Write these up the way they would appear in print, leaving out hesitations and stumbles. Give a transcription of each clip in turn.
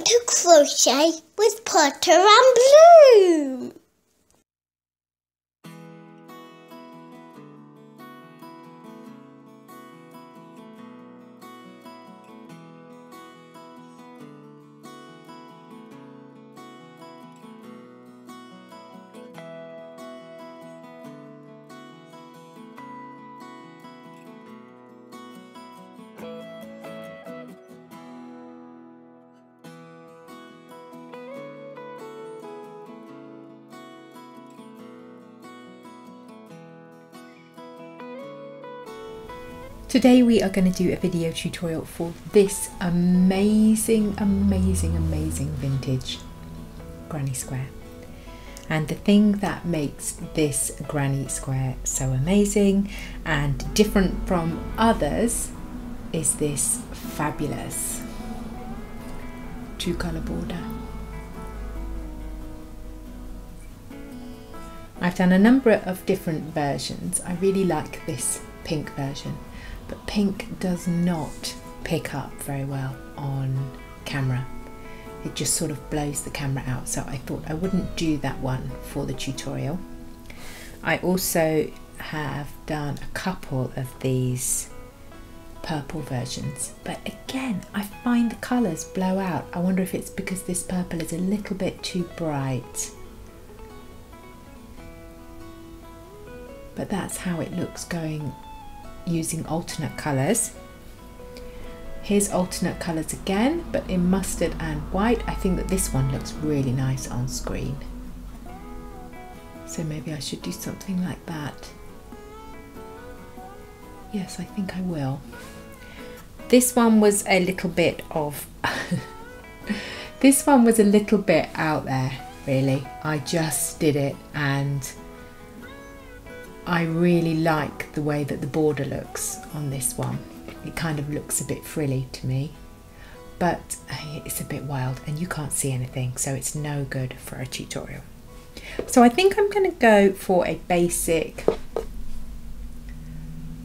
going to crochet with Potter and Bloom. Today we are going to do a video tutorial for this amazing vintage granny square. And the thing that makes this granny square so amazing and different from others is this fabulous 2-colour border. I've done a number of different versions. I really like this pink version. But pink does not pick up very well on camera. It just sort of blows the camera out, so I thought I wouldn't do that one for the tutorial. I also have done a couple of these purple versions, but again I find the colours blow out. I wonder if it's because this purple is a little bit too bright. But that's how it looks going using alternate colours. Here's alternate colours again, but in mustard and white. I think that this one looks really nice on screen, so maybe I should do something like that. Yes, I think I will. This one was a little bit of this one was a little bit out there, really. I just did it and I really like the way that the border looks on this one. It kind of looks a bit frilly to me, but it's a bit wild and you can't see anything, so it's no good for a tutorial. So I think I'm going to go for a basic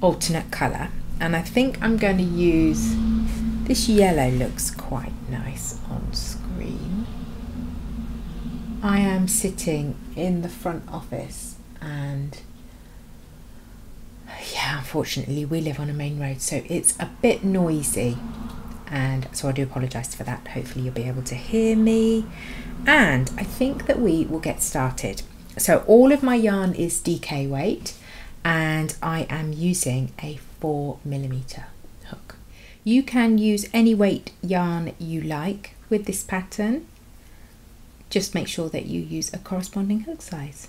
alternate colour, and I think I'm going to use this yellow. Looks quite nice on screen. I am sitting in the front office and yeah, unfortunately we live on a main road, so it's a bit noisy, and so I do apologise for that. Hopefully you'll be able to hear me, and I think that we will get started. So all of my yarn is DK weight and I am using a 4mm hook. You can use any weight yarn you like with this pattern. Just make sure that you use a corresponding hook size.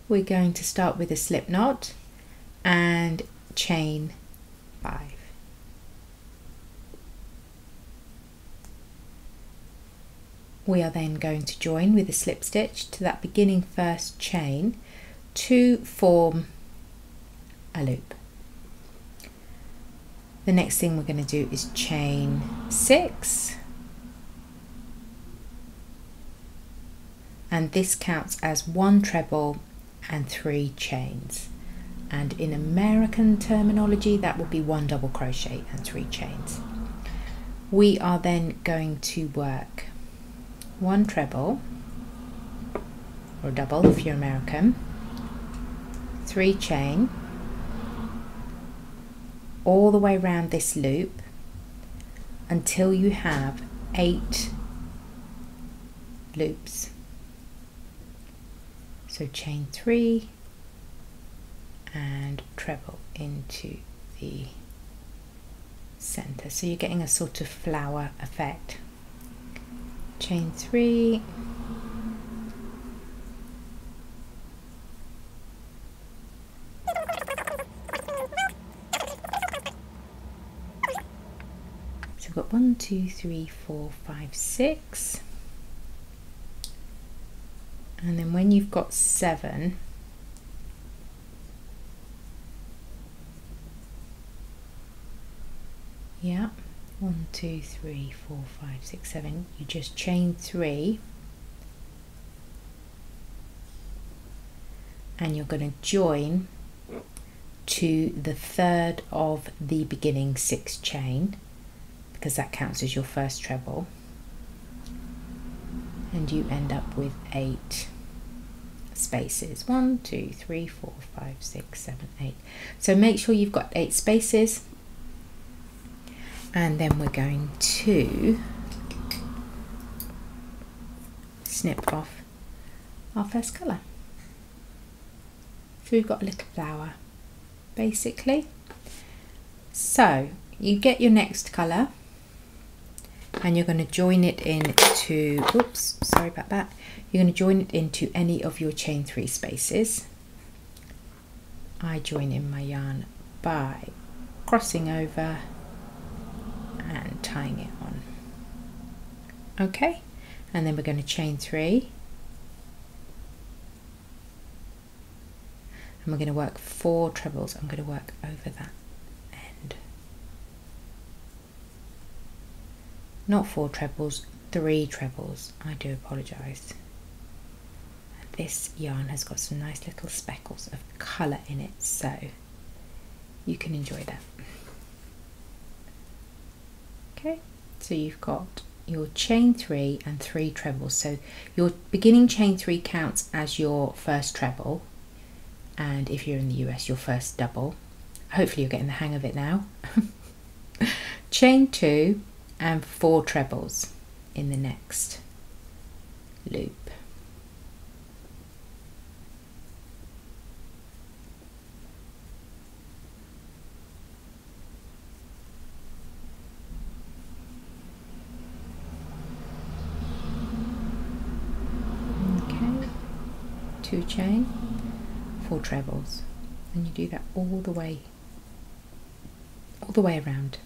We're going to start with a slip knot and chain 5. We are then going to join with a slip stitch to that beginning first chain to form a loop. The next thing we're going to do is chain 6, and this counts as 1 treble and 3 chains. And in American terminology that will be 1 double crochet and 3 chains. We are then going to work 1 treble, or double if you're American, 3 chain, all the way around this loop until you have 8 loops. So chain 3 and treble into the center, so you're getting a sort of flower effect. Chain 3, so we've got 1, 2, 3, 4, 5, 6, and then when you've got 7, yeah, 1, 2, 3, 4, 5, 6, 7, you just chain 3 and you're going to join to the third of the beginning 6 chain, because that counts as your first treble. and you end up with 8 spaces. 1, 2, 3, 4, 5, 6, 7, 8. So make sure you've got 8 spaces, and then we're going to snip off our first colour. So we've got a little flower basically. So you get your next colour and you're going to join it into, oops, sorry about that, you're going to join it into any of your chain 3 spaces. I join in my yarn by crossing over and tying it on. Okay, and then we're going to chain 3 and we're going to work 4 trebles. I'm going to work over that end. Not 4 trebles, 3 trebles. I do apologise. This yarn has got some nice little speckles of colour in it, so you can enjoy that. Okay, so you've got your chain 3 and 3 trebles. So your beginning chain 3 counts as your first treble, and if you're in the US, your first double. Hopefully you're getting the hang of it now. Chain 2 and 4 trebles in the next loop. Okay, 2 chain, 4 trebles, and you do that all the way around.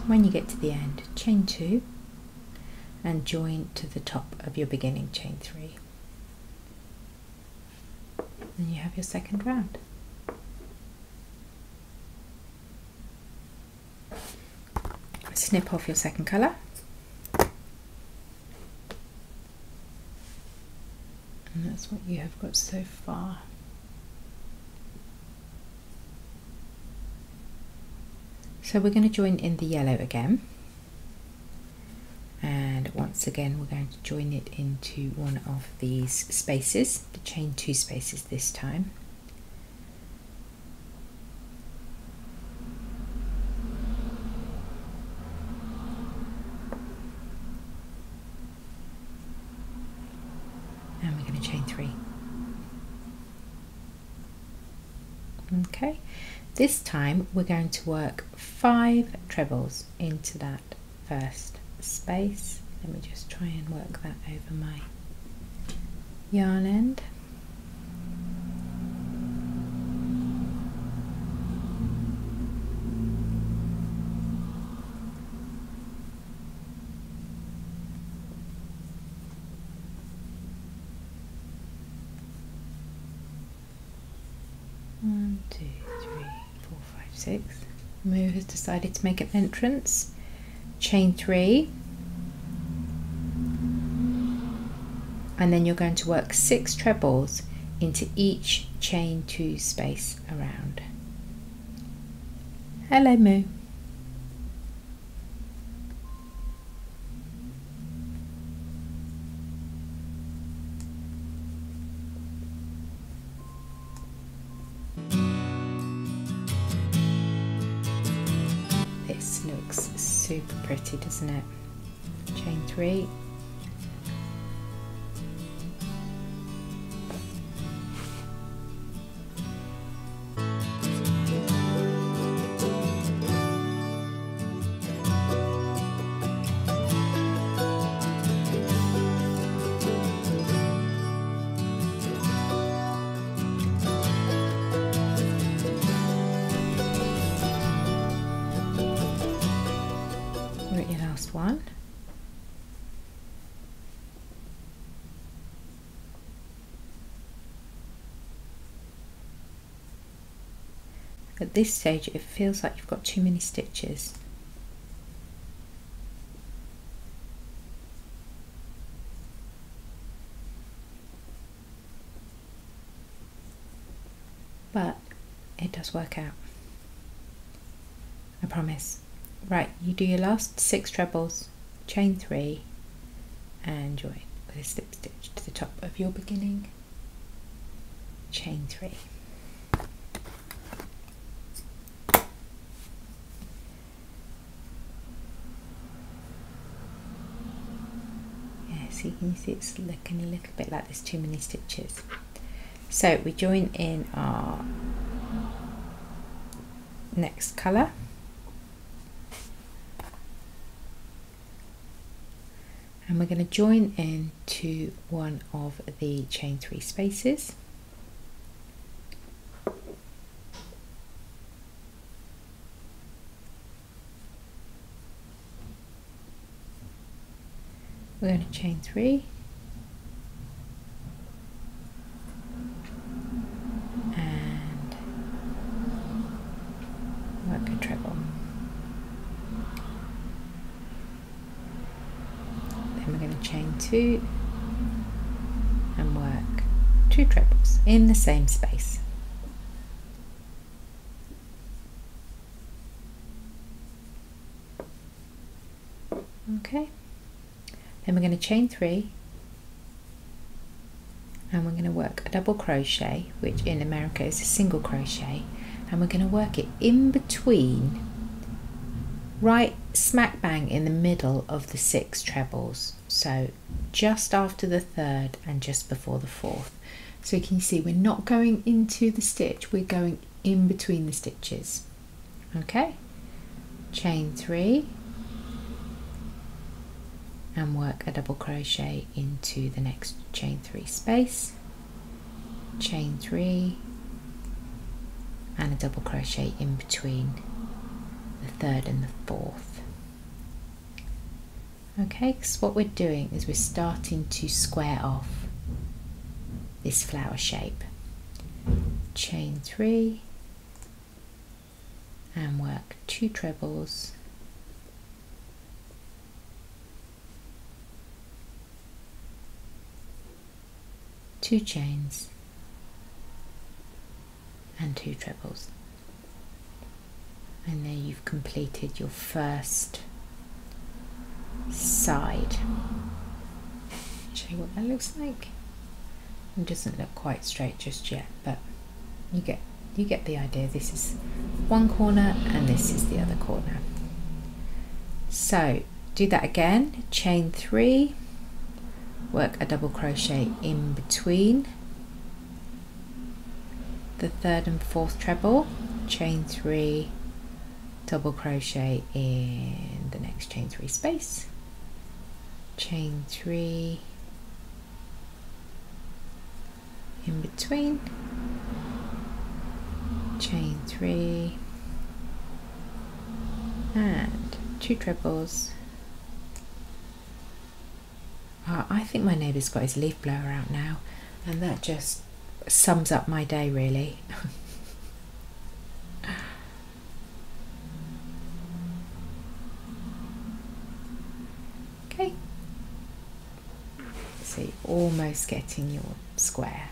When you get to the end, chain 2 and join to the top of your beginning chain 3. And you have your second round. Snip off your second colour. And that's what you have got so far. So we're going to join in the yellow again, and once again we're going to join it into one of these spaces, the chain 2 spaces this time. And we're going to chain 3. Okay. This time we're going to work 5 trebles into that first space. Let me just try and work that over my yarn end. One, 2, 3, 4, 5, 6. Moo has decided to make an entrance. Chain 3, and then you're going to work 6 trebles into each chain 2 space around. Hello, Moo. This looks super pretty, doesn't it? Chain 3. we're at your last one. At this stage it feels like you've got too many stitches. But it does work out, I promise. Right, you do your last 6 trebles, chain 3 and join with a slip stitch to the top of your beginning, chain 3. So you can see it's looking a little bit like there's too many stitches. So we join in our next colour, and we're going to join in to one of the chain 3 spaces. We're going to chain 3 and work a treble. Then we're going to chain 2 and work 2 trebles in the same space. Okay. Then we're going to chain 3 and we're going to work a double crochet, which in America is a single crochet, and we're going to work it in between, right smack bang in the middle of the 6 trebles, so just after the 3rd and just before the 4th. So you can see we're not going into the stitch, we're going in between the stitches. Okay, chain 3 and work a double crochet into the next chain 3 space, chain 3 and a double crochet in between the 3rd and the 4th. Okay, because what we're doing is we're starting to square off this flower shape. Chain 3 and work 2 trebles, two chains and 2 trebles, and there you've completed your first side. I'll show you what that looks like. It doesn't look quite straight just yet, but you get the idea. This is one corner and this is the other corner. So do that again, chain 3, work a double crochet in between the 3rd and 4th treble, chain 3, double crochet in the next chain 3 space, chain 3 in between, chain 3 and 2 trebles. I think my neighbour's got his leaf blower out now, and that just sums up my day really. Okay, so you're almost getting your square.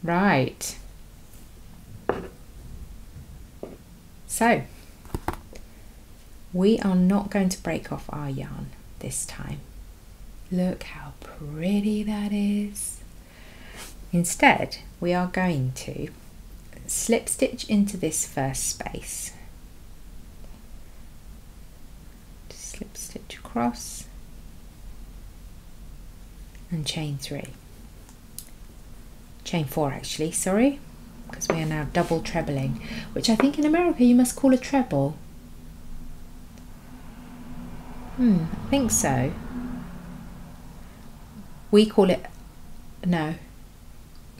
Right, so we are not going to break off our yarn this time. Look how pretty that is. Instead, we are going to slip stitch into this first space, slip stitch across and chain 3. Chain 4 actually, sorry, because we are now double trebling, which I think in America you must call a treble. I think so. We call it, no,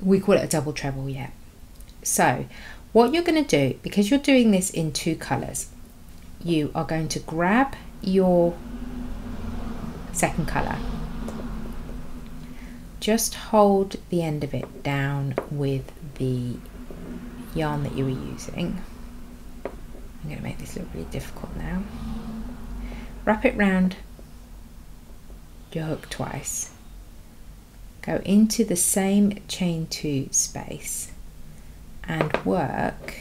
we call it a double treble, yeah. So what you're going to do, because you're doing this in 2 colours, you are going to grab your second colour, just hold the end of it down with the yarn that you were using. I'm going to make this look really difficult now. Wrap it round your hook twice, go into the same chain 2 space and work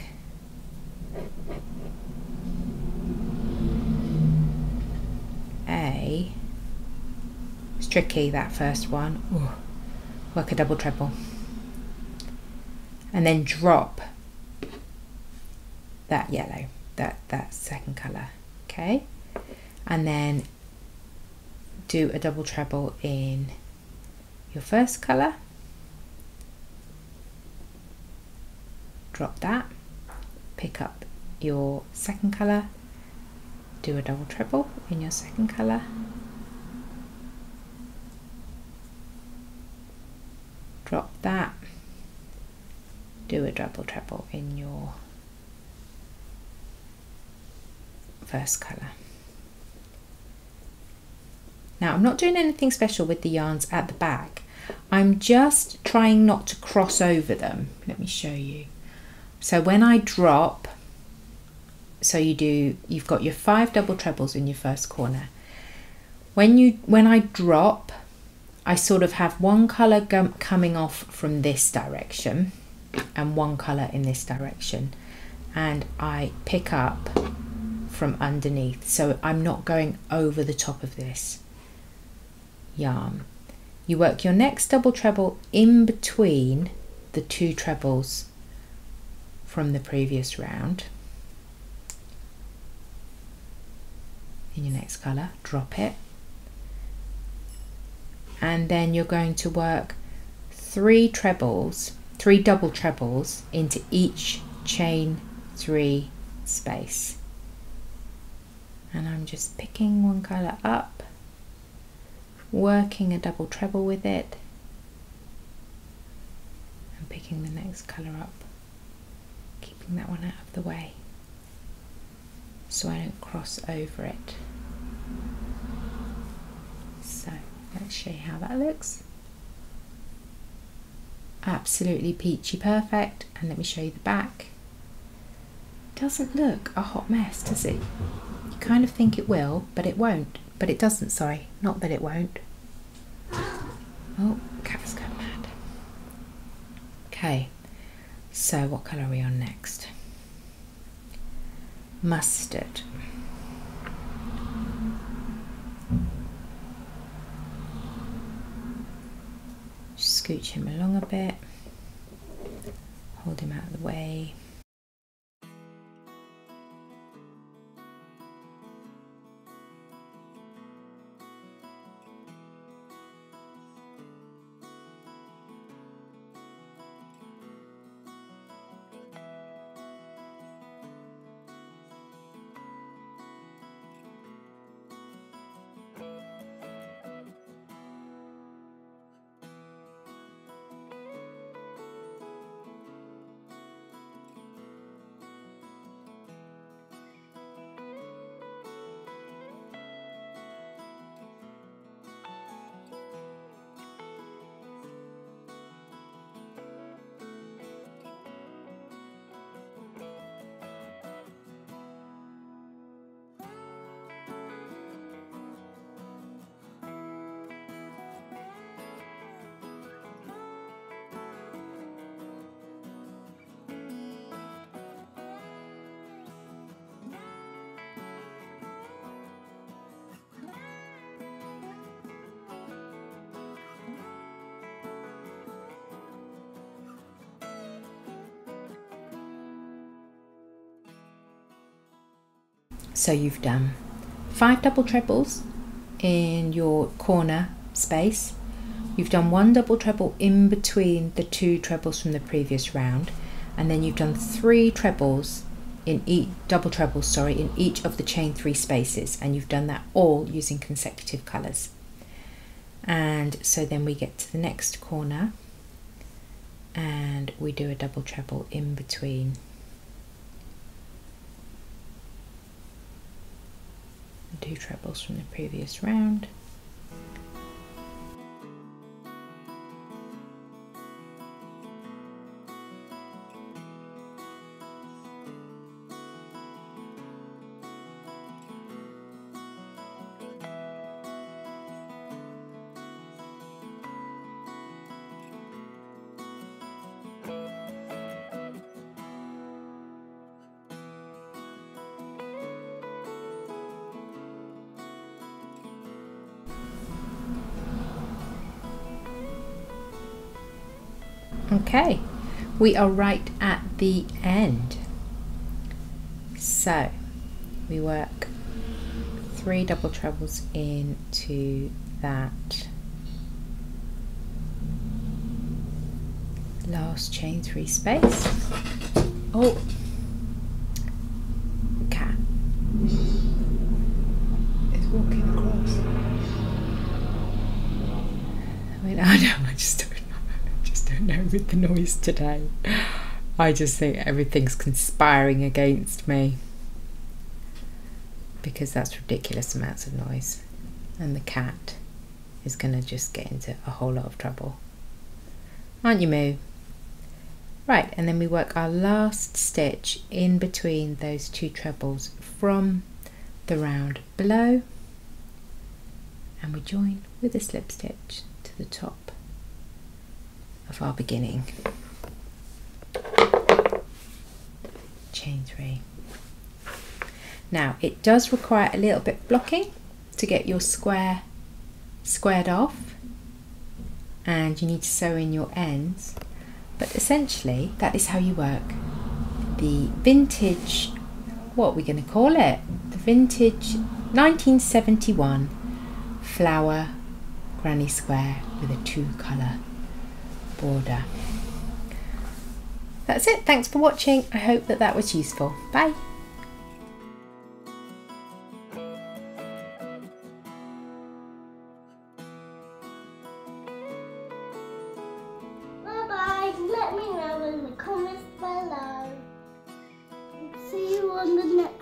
it's tricky, that first one. Ooh. Work a double treble and then drop that yellow, that second colour, okay, and then do a double treble in your first colour, drop that, pick up your second colour, do a double treble in your second colour, drop that, do a double treble in your first colour. Now I'm not doing anything special with the yarns at the back, I'm just trying not to cross over them. Let me show you. So when I drop, so you've got your 5 double trebles in your first corner. When I drop, I sort of have one colour coming off from this direction and one colour in this direction, and I pick up from underneath, so I'm not going over the top of this yarn. You work your next double treble in between the 2 trebles from the previous round in your next colour, drop it, and then you're going to work 3 double trebles into each chain 3 space, and I'm just picking one colour up, working a double treble with it, and picking the next colour up, keeping that one out of the way so I don't cross over it. So let's show you how that looks. Absolutely peachy perfect. And let me show you the back. Doesn't look a hot mess, does it? You kind of think it will, but it won't. But it doesn't, sorry, not that it won't. Oh, cat's going mad. Okay, so what colour are we on next? Mustard. Just scooch him along a bit, hold him out of the way. So you've done 5 double trebles in your corner space, you've done 1 double treble in between the 2 trebles from the previous round, and then you've done 3 trebles in each in each of the chain 3 spaces, and you've done that all using consecutive colours. And so then we get to the next corner and we do a double treble in between. The 2 trebles from the previous round. Okay, we are right at the end. So we work 3 double trebles into that last chain 3 space. Oh, cat is walking across. I mean, I know, I just don't know with the noise today. I just think everything's conspiring against me because that's ridiculous amounts of noise, and the cat is gonna just get into a whole lot of trouble, aren't you, Moo? Right, and then we work our last stitch in between those 2 trebles from the round below, and we join with a slip stitch to the top of our beginning. Chain 3. Now it does require a little bit of blocking to get your square squared off, and you need to sew in your ends, but essentially that is how you work the vintage, what are we going to call it, the vintage 1971 flower granny square with a 2-colour border. That's it. Thanks for watching. I hope that that was useful. Bye. Bye-bye. Let me know in the comments below. See you on the next